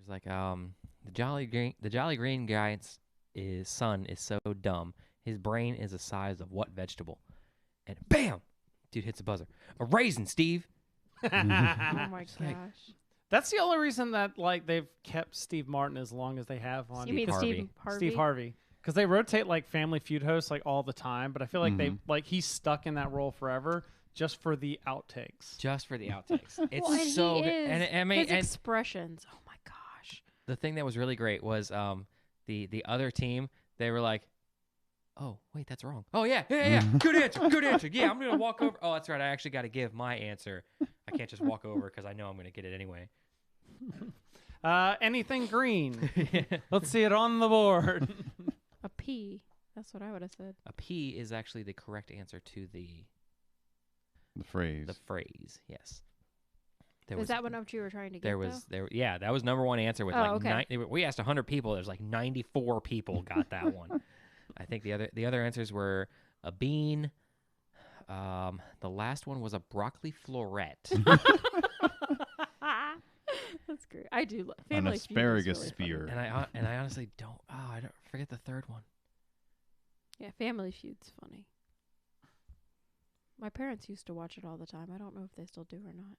There's like the Jolly Green guy's son is so dumb. His brain is the size of what vegetable? And bam, dude hits a buzzer. A raisin, Steve. Oh my It's like- gosh. That's the only reason that like they've kept Steve Martin as long as they have on. You mean Harvey. Steve Harvey? Steve Harvey, because they rotate like Family Feud hosts like all the time, but I feel like they Mhm. like he's stuck in that role forever just for the outtakes. Just for the outtakes. It's Well, and so he good. is. And I mean, His and expressions. Oh my gosh. the thing that was really great was the other team. They were like, "Oh, wait, that's wrong. Oh yeah, good answer, good answer. Yeah, I'm gonna walk over. Oh, that's right. I actually got to give my answer. I can't just walk over because I know I'm gonna get it anyway." Anything green? Let's see it on the board. A P. That's what I would have said. A P is actually the correct answer to the phrase. phrase. Yes. There Is that what you were trying to get? Yeah, that was number one answer with Oh, like okay. we asked 100 people. There's like 94 people got that one. I think the other answers were a bean. The last one was a broccoli floret. That's great. I do love An Family Feud is asparagus really spear. funny. and I honestly don't. Oh, I don't forget the third one. Yeah, Family Feud's funny. My parents used to watch it all the time. I don't know if they still do or not.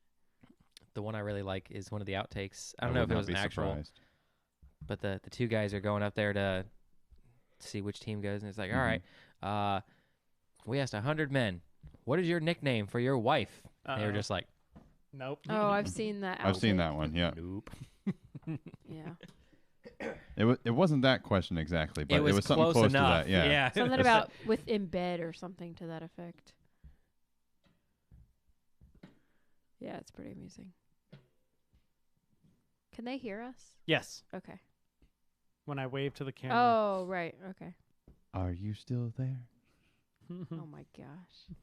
The one I really like is one of the outtakes. I don't know if it was an actual, Surprised. but the two guys are going up there to see which team goes, and it's like, all right, we asked 100 men, what is your nickname for your wife? And they were just like, Nope. Oh, I've seen that. I've seen outtake. that one. Yeah, nope. Yeah. it wasn't that question exactly, but it was something close enough. to that. Yeah. Something about with in bed or something to that effect. Yeah, it's pretty amusing. Can they hear us? Yes. Okay. When I wave to the camera. Oh, right. Okay. Are you still there? Oh my gosh.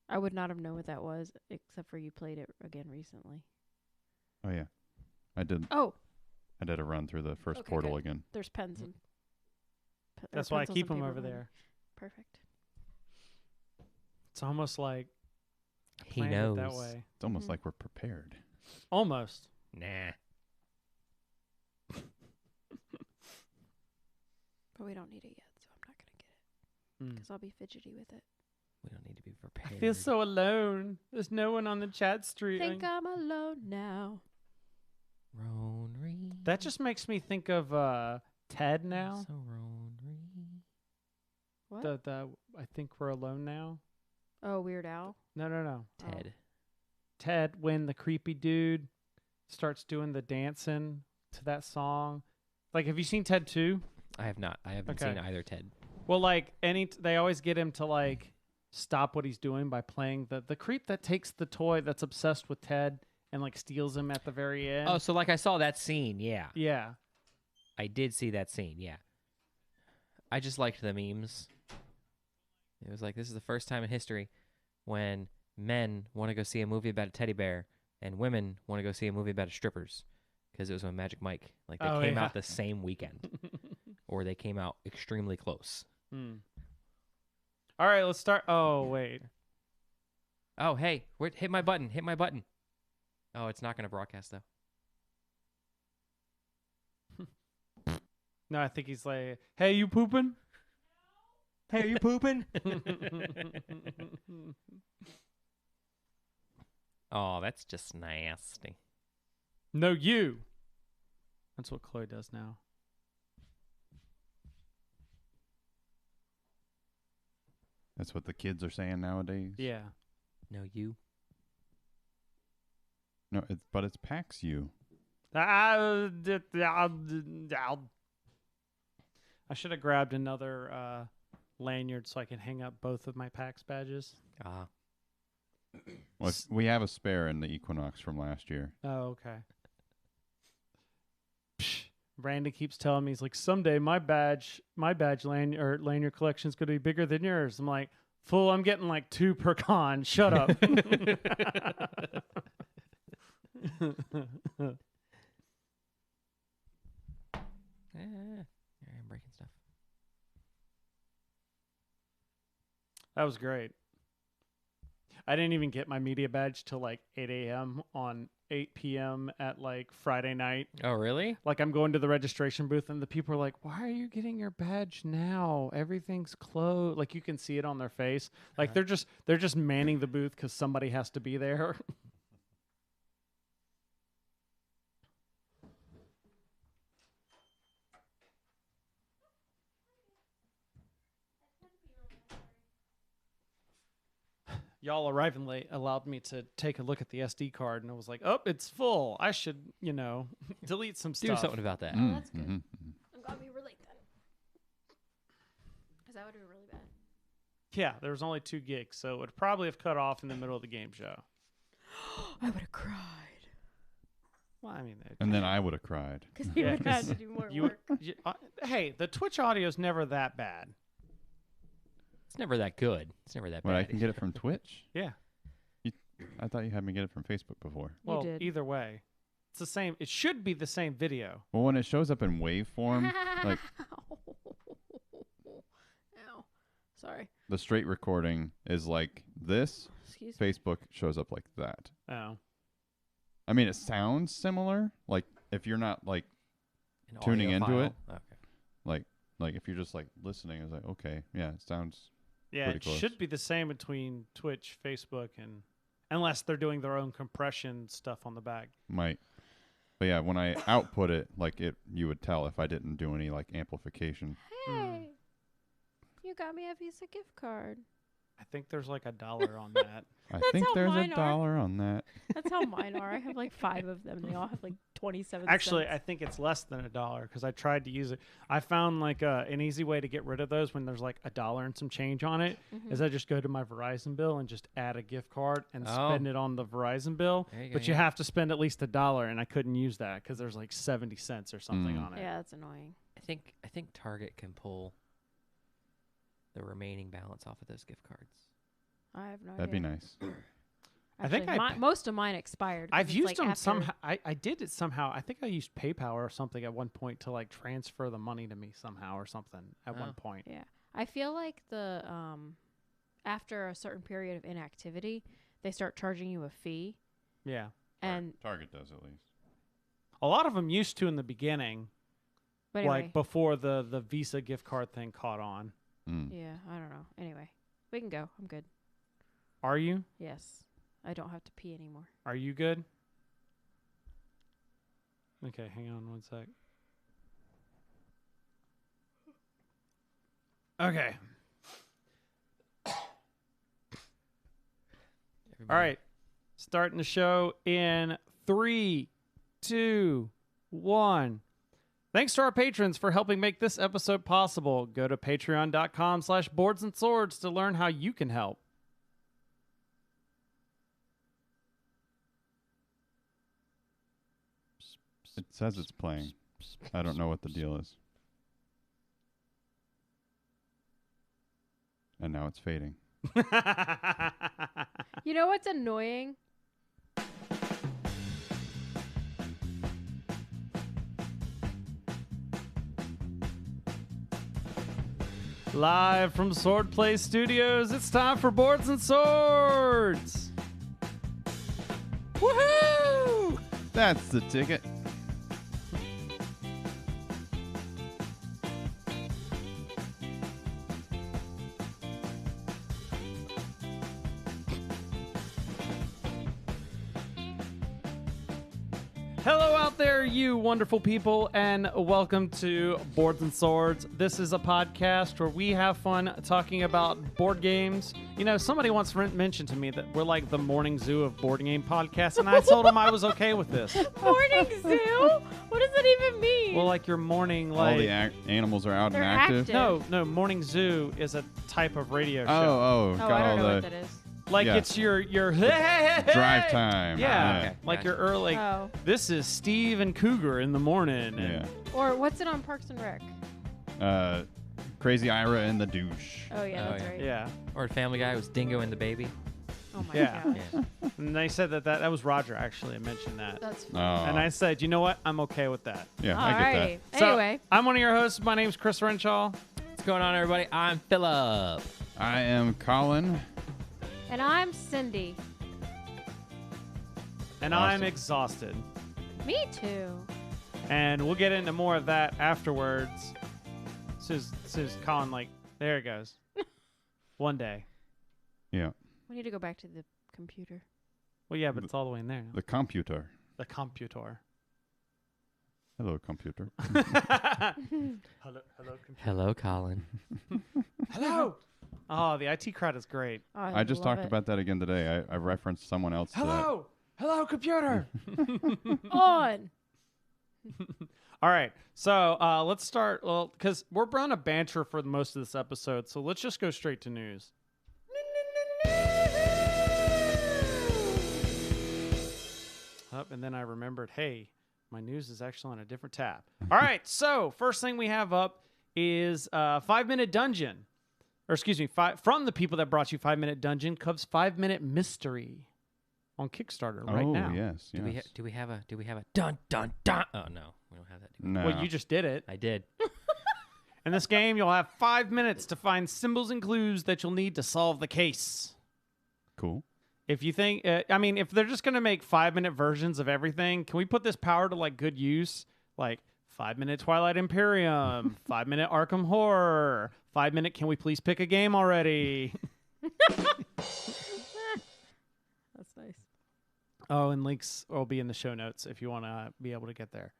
I would not have known what that was except for you played it again recently. Oh yeah, I did. Oh, I did a run through the first Okay, portal good. again. there's pens and That's why I pencils keep and them paper over behind me. there. Perfect. It's almost like He planned knows. it that way. It's almost Mhm. like we're prepared. Almost. Nah. But we don't need it yet, so I'm not going to get it Mm. because I'll be fidgety with it. We don't need to be prepared. I feel so alone. There's no one on the chat stream. Think I'm alone now. Ronry. That just makes me think of Ted now. So Ronry. What? The I think we're alone now. Oh, Weird Al. No. Oh. Ted. Ted, when the creepy dude starts doing the dancing to that song. Like, have you seen Ted 2? I have not. I haven't Okay. seen either Ted. Well, like they always get him to like stop what he's doing by playing the creep that takes the toy that's obsessed with Ted and like steals him at the very end. Oh, so like I saw that scene. Yeah. Yeah. I did see that scene. Yeah. I just liked the memes. It was like, this is the first time in history when men want to go see a movie about a teddy bear and women want to go see a movie about strippers, because it was when Magic Mike. Like they Oh, came yeah. out the same weekend, or they came out extremely close. All right, let's start. Oh, wait. Oh, hey, hit my button. Hit my button. Oh, it's not going to broadcast though. No, I think he's like, hey, you pooping? Hey, are you pooping? Oh, that's just nasty. No, you. That's what Chloe does now. That's what the kids are saying nowadays. Yeah. No, you. No, but it's Pax U. I should have grabbed another lanyard so I can hang up both of my PAX badges. Ah. Well, we have a spare in the Equinox from last year. Oh, okay. Brandon keeps telling me, he's like, someday my badge lanyard collection is going to be bigger than yours. I'm like, fool, I'm getting like 2 per con. Shut up. I'm breaking stuff. That was great. I didn't even get my media badge till like 8 a.m. on 8 p.m. at like Friday night. Oh, really? Like I'm going to the registration booth and the people are like, "Why are you getting your badge now? Everything's closed." Like you can see it on their face. Like they're just manning the booth because somebody has to be there. Y'all arriving late allowed me to take a look at the SD card, and I was like, "Oh, it's full. I should, delete some Do stuff." something about that. Oh, that's good. Mhm. I'm glad we were late then. Because that would be really bad. Yeah, there was only 2 gigs, so it would probably have cut off in the middle of the game show. I would have cried. Well, I mean, And then I would have cried. Because you Yeah, would have 'cause to do more you, work. hey, the Twitch audio is never that bad. It's never that good. It's never that But bad. I can get it from Twitch? Yeah. I thought you had me get it from Facebook before. Well, did. either way, it's the same. It should be the same video. Well, when it shows up in waveform, like Ow. Sorry. the straight recording is like this. Excuse me. Facebook shows up like that. Oh. I mean, it sounds similar. Like if you're not like An tuning audio into file? it. Okay. like if you're just like listening, it's like okay, yeah, it sounds. Yeah, Pretty it close. should be the same between Twitch, Facebook, and unless they're doing their own compression stuff on the back. Might. But yeah, when I output it, like you would tell if I didn't do any like amplification. Hey. You got me a Visa gift card. I think there's like $1 on that. I That's think how there's mine are. $1 on that. That's how mine are. I have like 5 of them. They all have like 27 Actually, I cents. think it's less than $1 because I tried to use it. I found like an easy way to get rid of those when there's like $1 and some change on it. Is I just go to my Verizon bill and just add a gift card and spend it on the Verizon bill. There you go, But yeah. you have to spend at least $1, and I couldn't use that because there's like 70 cents or something on it. Yeah, that's annoying. I think Target can pull the remaining balance off of those gift cards. I have no That'd be idea. nice. I think Actually, most of mine expired. 'cause I've it's, used like, them after- somehow. I did it somehow. I think I used PayPal or something at one point to like transfer the money to me somehow or something at one point. Yeah. I feel like the after a certain period of inactivity, they start charging you a fee. Yeah. And Target does at least. A lot of them used to in the beginning, but anyway, like before the Visa gift card thing caught on. yeah, I don't know. Anyway, we can go. I'm good. Are you? Yes. I don't have to pee anymore. Are you good? Okay, hang on one sec. Okay. All right. Starting the show in 3, 2, 1. Thanks to our patrons for helping make this episode possible. Go to patreon.com/boardsandswords to learn how you can help. It says it's playing. I don't know what the deal is. And now it's fading. You know what's annoying? Live from Swordplay Studios, it's time for Boards and Swords. Woohoo! That's the ticket. Hello out there, you wonderful people, and welcome to Boards and Swords. This is a podcast where we have fun talking about board games. You know, somebody once mentioned to me that we're like the morning zoo of board game podcasts, and I told them I was okay with this. Morning zoo? What does that even mean? Well, like your morning, All like... the animals are out They're and active. active. No, morning zoo is a type of radio show. oh, Got I don't all know what the that is. Like Yeah. it's your drive time. Yeah, Okay, like gotcha. your early. Oh. This is Steve and Cougar in the morning. Yeah. Or what's it on Parks and Rec? Crazy Ira and the douche. Oh, yeah, Oh, that's yeah. right. Yeah. Or Family Guy was Dingo and the Baby. Oh, my Yeah. God. Yeah. And they said that was Roger actually mentioned that. That's Oh. fun. And I said, you know what? I'm okay with that. Yeah, I get Alrighty. So, Anyway. I'm one of your hosts. My name's Chris Renshaw. What's going on, everybody? I'm Philip. that. I am Colin. And I'm Cindy. And Awesome. I'm exhausted. Me too. And we'll get into more of that afterwards. As soon as Colin, like, there it goes. One day. Yeah. We need to go back to the computer. Well, yeah, but it's all the way in there now. The computer. The computer. Hello, computer. Hello, computer. Hello, Colin. Hello. Oh, the IT crowd is great. Oh, I just love talked it. about that again today. I referenced someone else to that. Hello, computer. On. All right. So let's start. Well, because we're on a banter for most of this episode, so let's just go straight to news. Up, and then I remembered, hey, my news is actually on a different tab. All right. So first thing we have up is 5-Minute Dungeon, or excuse me, from the people that brought you 5-Minute Dungeon comes 5-Minute Mystery on Kickstarter right now. Yes. Do we have a dun dun dun? Oh no, we don't have that. Do we? No. Well, you just did it. I did. In this game, you'll have 5 minutes to find symbols and clues that you'll need to solve the case. Cool. If you think, if they're just going to make 5-minute versions of everything, can we put this power to like good use? Like 5-minute Twilight Imperium, 5-minute Arkham Horror, 5-minute Can We Please Pick a Game Already? That's nice. Oh, and links will be in the show notes if you want to be able to get there.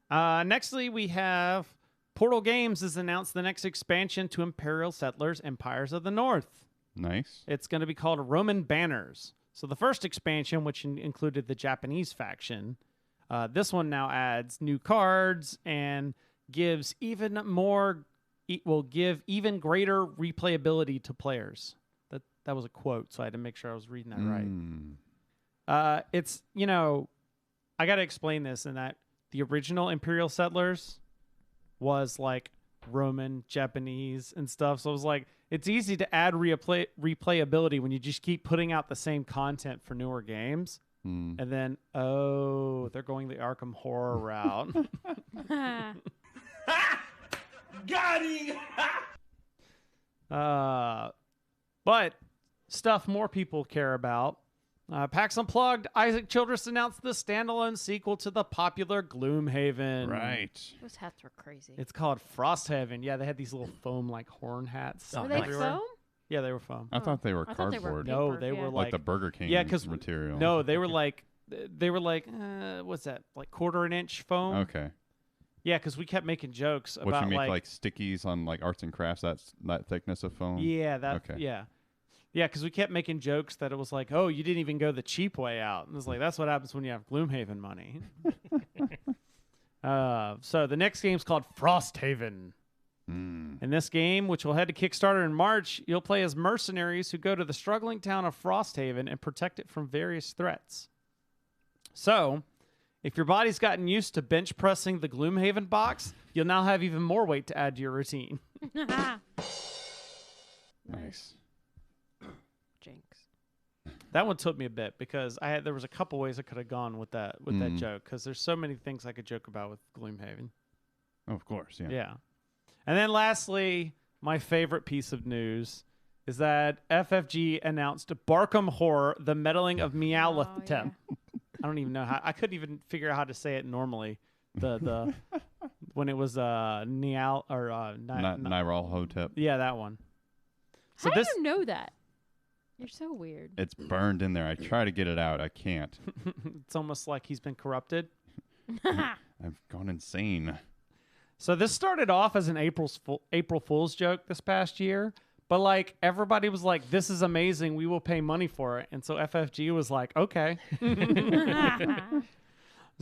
Nextly, we have Portal Games has announced the next expansion to Imperial Settlers Empires of the North. Nice. It's going to be called Roman Banners. So the first expansion, which included the Japanese faction, this one now adds new cards and gives even greater replayability to players. That was a quote, so I had to make sure I was reading that right. It's, I got to explain this in that the original Imperial Settlers was like Roman, Japanese, and stuff. So it was like, it's easy to add replayability when you just keep putting out the same content for newer games. And then, they're going the Arkham Horror route. Got him! But stuff more people care about. PAX Unplugged, Isaac Childress announced the standalone sequel to the popular Gloomhaven. Right. Those hats were crazy. It's called Frosthaven. Yeah, they had these little foam like horn hats. Oh, were they everywhere. foam? Yeah, they were foam. I thought they were I thought they were cardboard. paper, No, they yeah. were Like the Burger King Yeah, 'cause- material. No, they were like what's that? Like 1/4-inch foam? Okay. Yeah, because we kept making jokes What about you make like stickies on like arts and crafts? that thickness of foam. Yeah, that. Okay. Yeah, yeah, because we kept making jokes that it was like, oh, you didn't even go the cheap way out, and it's like that's what happens when you have Gloomhaven money. So the next game's called Frosthaven. In this game, which will head to Kickstarter in March, you'll play as mercenaries who go to the struggling town of Frosthaven and protect it from various threats. So, if your body's gotten used to bench pressing the Gloomhaven box, you'll now have even more weight to add to your routine. Nice. Jinx. That one took me a bit because there was a couple ways I could have gone with that joke because there's so many things I could joke about with Gloomhaven. Oh, of course. Yeah. Yeah. And then lastly, my favorite piece of news is that FFG announced Barkham Horror, the meddling of Meowlith. yeah. I don't even know how. I couldn't even figure out how to say it normally. The when it was Nial or Nyrol Hotep. yeah, that one. So How this do you know that? You're so weird. It's burned in there. I try to get it out. I can't. it's almost like he's been corrupted. I've gone insane. So this started off as an April Fool's joke this past year, but like everybody was like, "This is amazing. We will pay money for it." And so FFG was like, "Okay."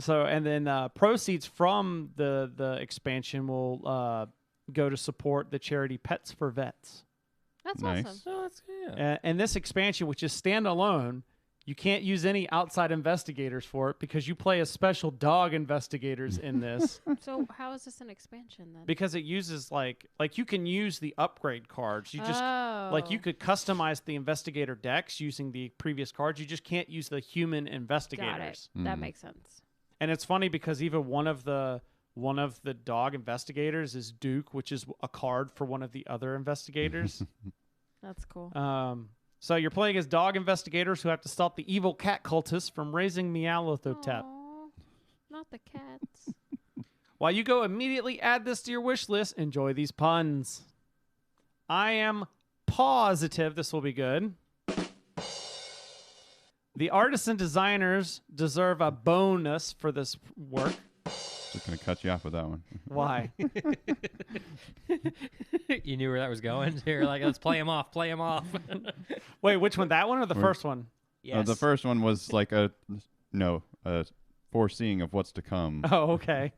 So and then proceeds from the expansion will go to support the charity Pets for Vets. That's Nice. awesome. Oh, that's yeah. And this expansion, which is standalone, you can't use any outside investigators for it because you play as special dog investigators in this. So how is this an expansion then? Because it uses like you can use the upgrade cards. You just like you could customize the investigator decks using the previous cards. You just can't use the human Got it. investigators. That makes sense. And it's funny because even one of the dog investigators is Duke, which is a card for one of the other investigators. That's cool. So you're playing as dog investigators who have to stop the evil cat cultists from raising Meowthotep. Aw, not the cats. While you go immediately add this to your wish list, enjoy these puns. I am positive this will be good. The artists and designers deserve a bonus for this work. Just gonna cut you off with that one. Why? You knew where that was going. You're like, let's play him off. Play him off. Wait, which one? That one or the first one? Yes. The first one was like a foreseeing of what's to come. Oh, okay.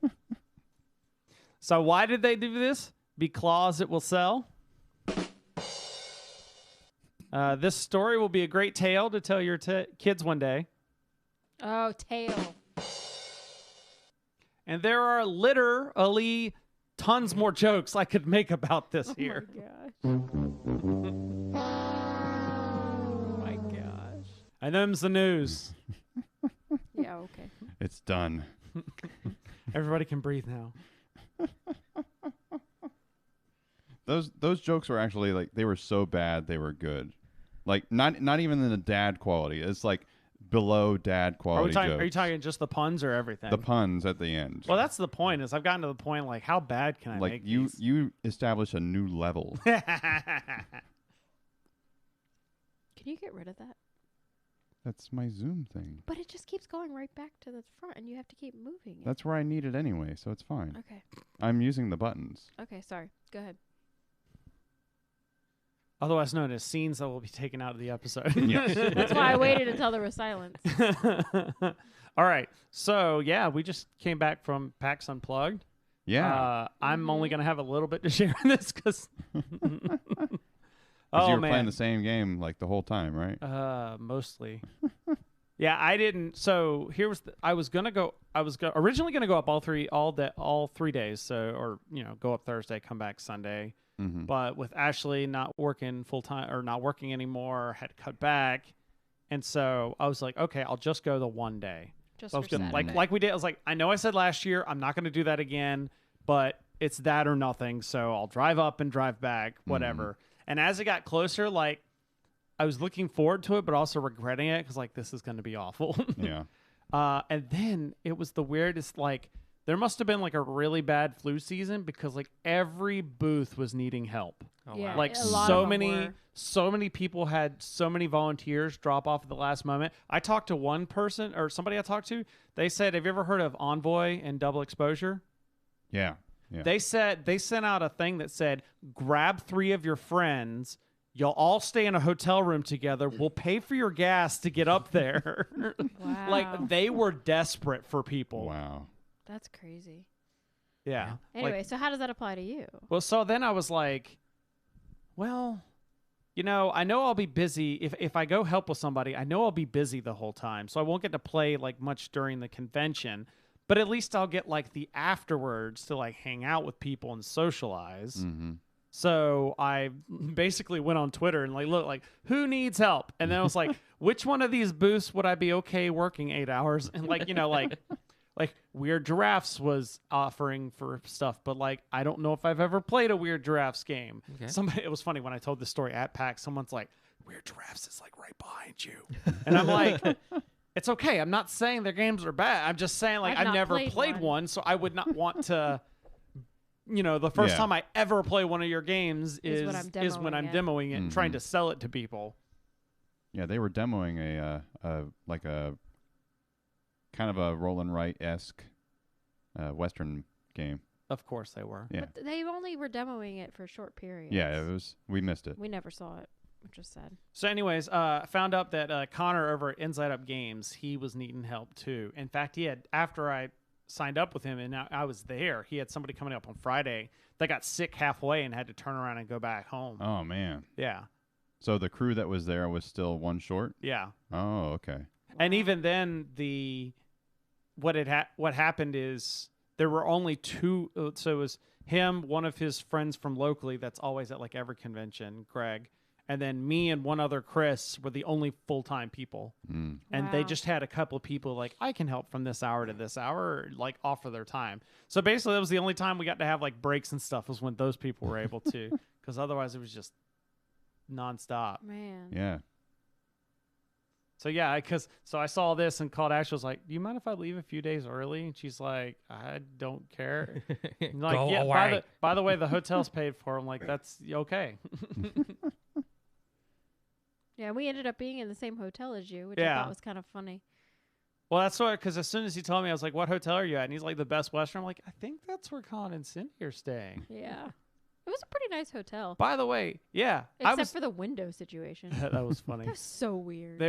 So why did they do this? Because it will sell. This story will be a great tale to tell your kids one day. Oh, tail. And there are literally tons more jokes I could make about this here. Oh my gosh. And them's the news. Yeah, okay. It's done. Everybody can breathe now. Those jokes were actually like they were so bad they were good. Like not even in the dad quality. It's like below dad quality jokes. Are you talking just the puns or everything? The puns at the end? Well, that's the point. Is I've gotten to the point like how bad can I like make you these? you establish a new level. Can you get rid of that? That's my Zoom thing. But it just keeps going right back to the front, and you have to keep moving it. That's where I need it anyway, so it's fine. Okay. I'm using the buttons. Okay, sorry. Go ahead. Otherwise known as scenes that will be taken out of the episode. Yes. That's why I waited until there was silence. All right. So, yeah, we just came back from PAX Unplugged. Yeah. I'm only going to have a little bit to share in this because... 'Cause oh, you were man. playing the same game like the whole time, right? Mostly. Yeah, I didn't. So here was I was originally gonna go up all 3 days. So, or go up Thursday, come back Sunday. Mm-hmm. But with Ashley not working full time or not working anymore, had to cut back, and so I was like, okay, I'll just go the one day. Just I was for gonna, Saturday. like we did. I was like, I know I said last year I'm not gonna do that again, but it's that or nothing. So I'll drive up and drive back, whatever. And as it got closer, like I was looking forward to it, but also regretting it because like this is going to be awful. Yeah. And then it was the weirdest. Like there must have been like a really bad flu season because like every booth was needing help. Oh, Yeah. wow. Like A lot so of them many people had so many volunteers drop off at the last moment. I talked to one person or somebody I talked to. They said, "Have you ever heard of Envoy and Double Exposure?" Yeah. Yeah. They said they sent out a thing that said, grab 3 of your friends. You'll all stay in a hotel room together. We'll pay for your gas to get up there. Wow. Like they were desperate for people. Wow. That's crazy. Yeah. Anyway, Like, so how does that apply to you? well, so then I was like, well, I know I'll be busy. If I go help with somebody, I know I'll be busy the whole time. So I won't get to play like much during the convention. But at least I'll get like the afterwards to like hang out with people and socialize. Mm-hmm. So I basically went on Twitter and like, look, like who needs help? And then I was like, which one of these booths would I be okay working 8 hours? And like, like Weird Giraffes was offering for stuff, but like, I don't know if I've ever played a Weird Giraffes game. Okay. It was funny when I told this story at PAX, someone's like, Weird Giraffes is like right behind you. And I'm like, it's okay. I'm not saying their games are bad. I'm just saying like I've I've not never played played one. one, so I would not want to. The first Yeah. time I ever play one of your games Is is when I'm when I'm demoing it. demoing it and trying Mhm. to sell it to people. Yeah, they were demoing a kind of a roll and write esque Western game. Of course they were. Yeah. But they only were demoing it for short periods. Yeah, we missed it. We never saw it, which is sad. So, anyways, I found out that Connor over at Inside Up Games, he was needing help too. In fact, he had after I signed up with him and I was there, he had somebody coming up on Friday that got sick halfway and had to turn around and go back home. Oh man. Yeah, So the crew that was there was still one short? yeah. Oh, okay. And Wow. even then, what happened is there were only 2. So it was him, one of his friends from locally that's always at like every convention, Greg, and then me and one other Chris were the only full-time people. Mm. And they Wow. just had a couple of people like, I can help from this hour to this hour, like offer their time. So basically, that was the only time we got to have like breaks and stuff was when those people were able to, because otherwise it was just nonstop. Man. Yeah. So yeah, so I saw this and called Ashley. Was like, "Do you mind if I leave a few days early?" And she's like, "I don't care." I'm like, Go yeah. away. By the way, the hotel's paid for. I'm like, "That's okay." Yeah, we ended up being in the same hotel as you, which I Yeah. thought was kind of funny. Well, that's why. Because as soon as he told me, I was like, "What hotel are you at?" And he's like, "The Best Western." I'm like, "I think that's where Colin and Cindy are staying." Yeah. It was a pretty nice hotel. By the way, yeah, Except for the window situation. that was funny. That was so weird.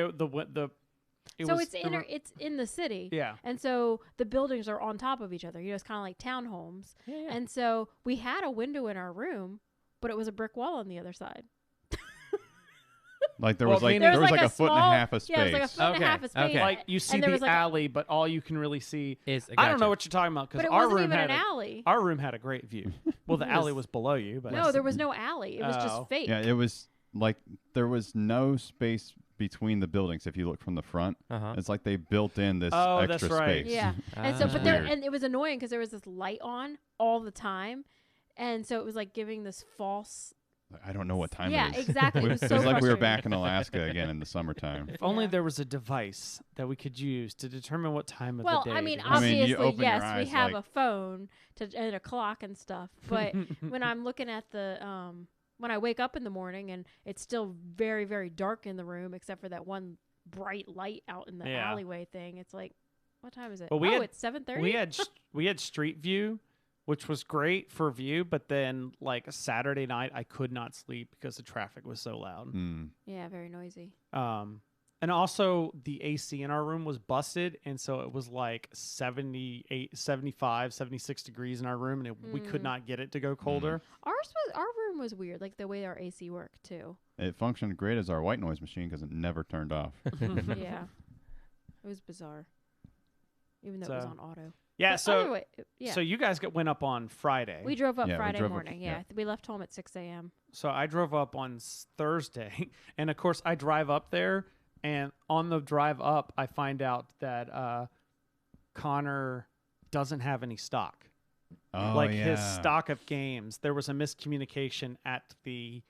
It's in the city. yeah. And so the buildings are on top of each other. You know, it's kind of like townhomes. Yeah. And so we had a window in our room, but it was a brick wall on the other side. Like there Well, was like meaning- there was like a foot and a half of space. Yeah, it was like a foot and Okay, a half of space. okay. Like you see and there the was like alley, but all you can really see. I don't know Gotcha. what you're talking about but because it our wasn't room even had an alley. our room had a great view. Well, the It alley was- was below you, but No, there was no alley. It was Oh. just fake. Yeah, it was like there was no space between the buildings if you look from the front. Uh-huh. It's like they built in this Oh, that's extra right. space. Yeah. And so, Ah. but there, Weird. and it was annoying because there was this light on all the time. And so it was like giving this false. I don't know what time Yeah, it is. exactly. It was It so was like we were frustrating. back in Alaska again in the summertime. if only Yeah. there was a device that we could use to determine what time of Well, the day. I mean, it is. I mean, you obviously, open your yes, we eyes have like- a phone and a clock and stuff. But when I'm looking at the, when I wake up in the morning and it's still very, very dark in the room, except for that one bright light out in the Yeah. alleyway thing, it's like, what time is it? Well, we had- it's 7:30. we had Street View, which was great for view, but then like Saturday night I could not sleep because the traffic was so loud. Mm. Yeah, very noisy. And also the AC in our room was busted, and so it was like 78, 75, 76 degrees in our room, and we could Mm. not get it to go colder. Our room was weird, like the way our AC worked too. It functioned great as our white noise machine because it never turned off. Yeah, it was bizarre, even though it was So- on auto. Yeah, But so other way, yeah. so you guys went up on Friday. We drove up Yeah, we Friday drove up, morning. yeah. We left home at 6 a.m. So I drove up on Thursday, and of course I drive up there, and on the drive up I find out that Connor doesn't have any stock. Oh, Like yeah. his stock of games, there was a miscommunication at the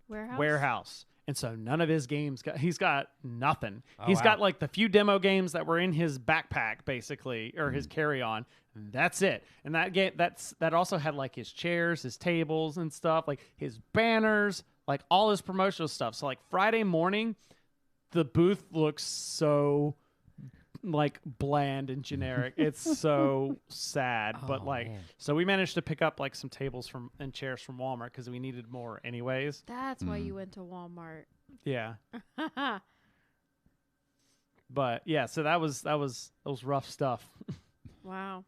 warehouse, and so none of his games he's got nothing. Oh, He's wow. got like the few demo games that were in his backpack basically, or his carry-on, and that's it. And that also had like his chairs, his tables and stuff, like his banners, like all his promotional stuff. So like Friday morning the booth looks so like bland and generic. It's so sad. But Oh, like, man. so we managed to pick up like some tables and chairs from Walmart because we needed more anyways. That's why you went to Walmart. Yeah. But yeah, so that was rough stuff. Wow.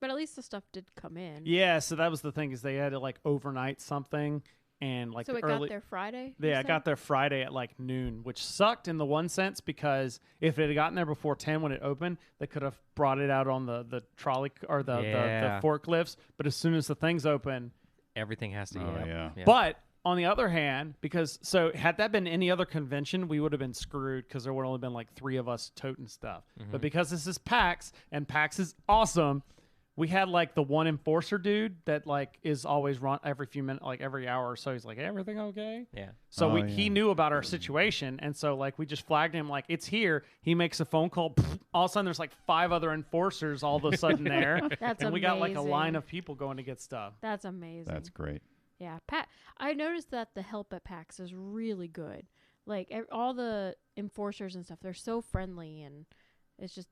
But at least the stuff did come in. Yeah, so that was the thing, is they had to like overnight something, and like So it early. got there Friday? you Yeah, I said? got there Friday at like noon, which sucked in the one sense because if it had gotten there before 10 when it opened, they could have brought it out on the trolley or the Yeah. forklifts. But as soon as the things open, Everything has to. Oh, yeah. but on the other hand, so had that been any other convention, we would have been screwed because there would only been like 3 of us toting stuff. But because this is PAX and PAX is awesome, we had like the one enforcer dude that like is always run every few minutes, like every hour or so. He's like, hey, everything okay? Yeah. So Oh, he yeah. knew about our situation, and so like we just flagged him like it's here. He makes a phone call. All of a sudden, there's like 5 other enforcers all of a sudden there, That's and we got like a line amazing. of people going to get stuff. That's amazing. That's great. Yeah, I noticed that the help at PAX is really good. Like all the enforcers and stuff, they're so friendly, and it's just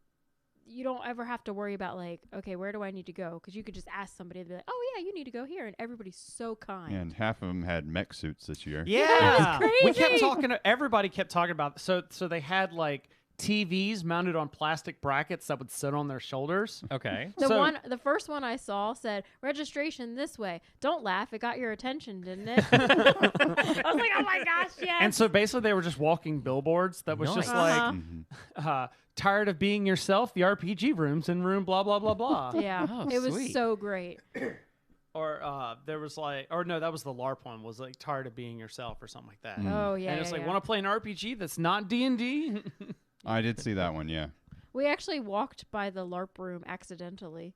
you don't ever have to worry about like, okay, where do I need to go? Because you could just ask somebody to be like, oh yeah, you need to go here, and everybody's so kind. And half of them had mech suits this year. Yeah, was we kept crazy. talking. Everybody kept talking about. So they had like TVs mounted on plastic brackets that would sit on their shoulders. Okay. The first one I saw said registration this way. Don't laugh, it got your attention, didn't it? I was like, oh my gosh, yes. And so basically, they were just walking billboards that was just Nice. Uh-huh. like, tired of being yourself, the RPG rooms in room blah blah blah blah. yeah, Oh, it was sweet. so great. Or there was like, or no, that was the LARP one. Was like tired of being yourself or something like that. Oh yeah, And it's yeah, like, yeah. want to play an RPG that's not D&D? I did see that one, yeah. We actually walked by the LARP room accidentally.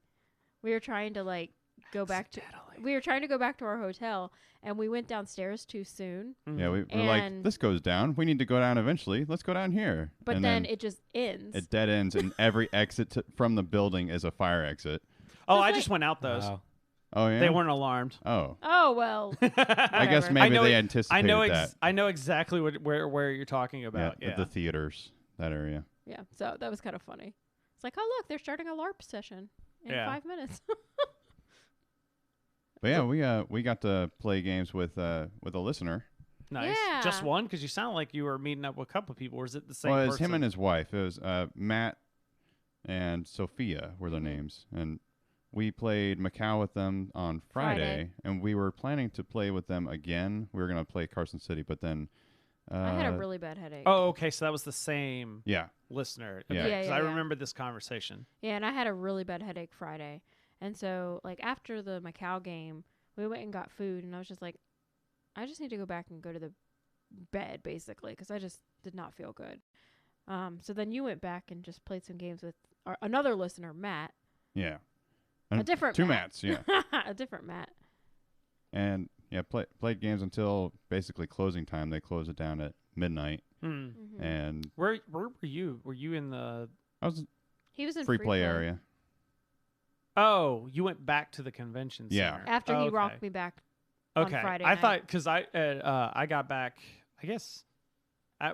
We were trying to like go back to. We were trying to go back to our hotel, and we went downstairs too soon. Yeah, we were like, And- this goes down. We need to go down eventually. Let's go down here. But And then it just ends. it dead ends, and every exit from the building is a fire exit. Oh, It's I like- just went out those. Wow. Oh yeah. They weren't alarmed. Oh, Oh well. I guess Whatever. maybe know they it- anticipated that. I know exactly where you're talking about. Yeah, the theaters, that area. Yeah. So that was kind of funny. It's like, oh look, they're starting a LARP session in Yeah. 5 minutes. But yeah, we got to play games with a listener. Nice. Yeah. Just one? Because you sound like you were meeting up with a couple of people. Or is it the same Well, it was person? him and his wife. It was Matt and Sophia were their names, and we played Macau with them on Friday, and we were planning to play with them again. We were gonna play Carson City, but then I had a really bad headache. Oh, okay. So that was the same yeah, listener. Yeah. Okay, Yeah, 'cause yeah, I yeah. remember this conversation. Yeah, and I had a really bad headache Friday. And so, like, after the Macau game, we went and got food, and I was just like, I just need to go back and go to the bed, basically, because I just did not feel good. So then you went back and just played some games with another listener, Matt. yeah. A different two Matt. Matts, yeah, A different Matt. and yeah, played games until basically closing time. They closed it down at midnight, Hmm. Mm-hmm. and Where were you? Were you in the? I was He was in free play area. Oh, you went back to the convention Yeah. center. After he Okay. rocked me back on Okay, Friday I night. thought because I got back. I guess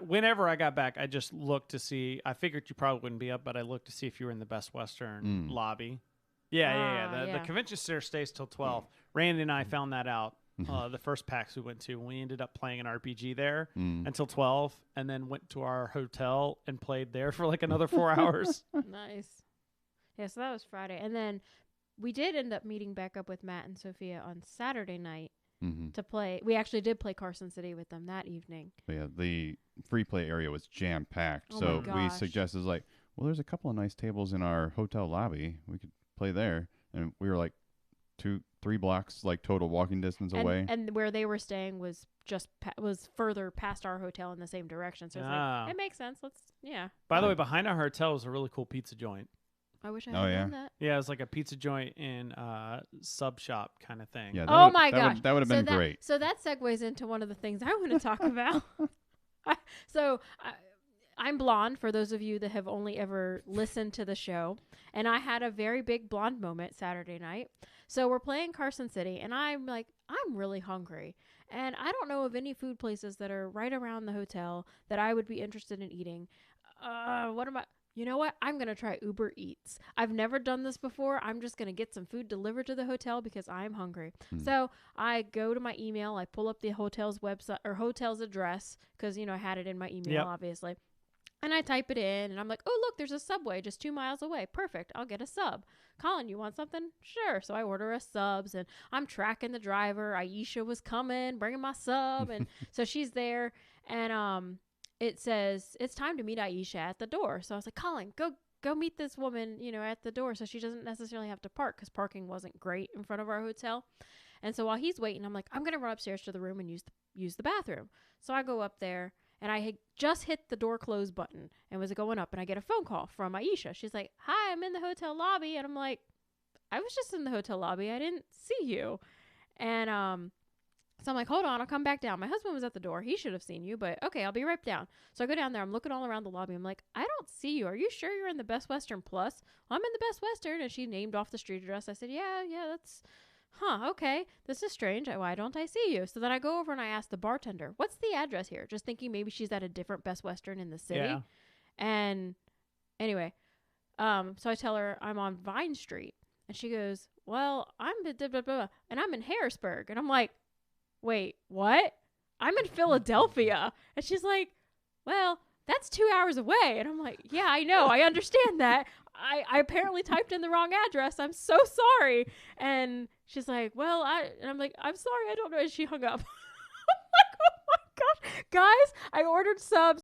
whenever I got back, I just looked to see. I figured you probably wouldn't be up, but I looked to see if you were in the Best Western lobby. Yeah. The yeah. convention center stays till 12. Randy and I found that out the first PAX we went to, and we ended up playing an RPG there until 12, and then went to our hotel and played there for like another 4 hours. Nice. Yeah, so that was Friday. And then we did end up meeting back up with Matt and Sophia on Saturday night Mm-hmm. to play. We actually did play Carson City with them that evening. But yeah, the free play area was jam packed. Oh So my we gosh. suggested like, well, there's a couple of nice tables in our hotel lobby. We could play there, and we were like 2-3 blocks like total walking distance away. And where they were staying was just was further past our hotel in the same direction. So it's Ah. like, it makes sense. Yeah. By the way, behind our hotel was a really cool pizza joint. I wish I Oh, had yeah? done that. Yeah, it was like a pizza joint in sub shop kind of thing. Yeah, that Oh would- my that gosh. would, that would have been that, great. So that segues into one of the things I want to talk about. I'm blonde, for those of you that have only ever listened to the show. And I had a very big blonde moment Saturday night. So we're playing Carson City, and I'm like, I'm really hungry. And I don't know of any food places that are right around the hotel that I would be interested in eating. You know what? I'm going to try Uber Eats. I've never done this before. I'm just going to get some food delivered to the hotel because I'm hungry. So I go to my email. I pull up the hotel's website or hotel's address because, I had it in my email, Yep. obviously. And I type it in and I'm like, oh, look, there's a Subway just 2 miles away. Perfect. I'll get a sub. Colin, you want something? Sure. So I order a subs and I'm tracking the driver. Aisha was coming, bringing my sub. And so she's there. And, it says it's time to meet Aisha at the door. So I was like, Colin, go meet this woman, at the door so she doesn't necessarily have to park because parking wasn't great in front of our hotel. And so while he's waiting, I'm like, I'm going to run upstairs to the room and use the bathroom. So I go up there and I had just hit the door close button and was going up and I get a phone call from Aisha. She's like, hi, I'm in the hotel lobby. And I'm like, I was just in the hotel lobby. I didn't see you. And, so I'm like, hold on, I'll come back down. My husband was at the door. He should have seen you, but okay, I'll be right down. So I go down there. I'm looking all around the lobby. I'm like, I don't see you. Are you sure you're in the Best Western Plus? Well, I'm in the Best Western. And she named off the street address. I said, yeah, that's, okay. This is strange. Why don't I see you? So then I go over and I ask the bartender, what's the address here? Just thinking maybe she's at a different Best Western in the city. Yeah. And anyway, so I tell her I'm on Vine Street. And she goes, well, I'm and I'm in Harrisburg. And I'm like, wait, what? I'm in Philadelphia. And she's like, well, that's 2 hours away. And I'm like, yeah, I know. I understand that. I apparently typed in the wrong address. I'm so sorry. And she's like, well, and I'm like, I'm sorry. I don't know. And she hung up. I'm like, oh my gosh. Guys, I ordered subs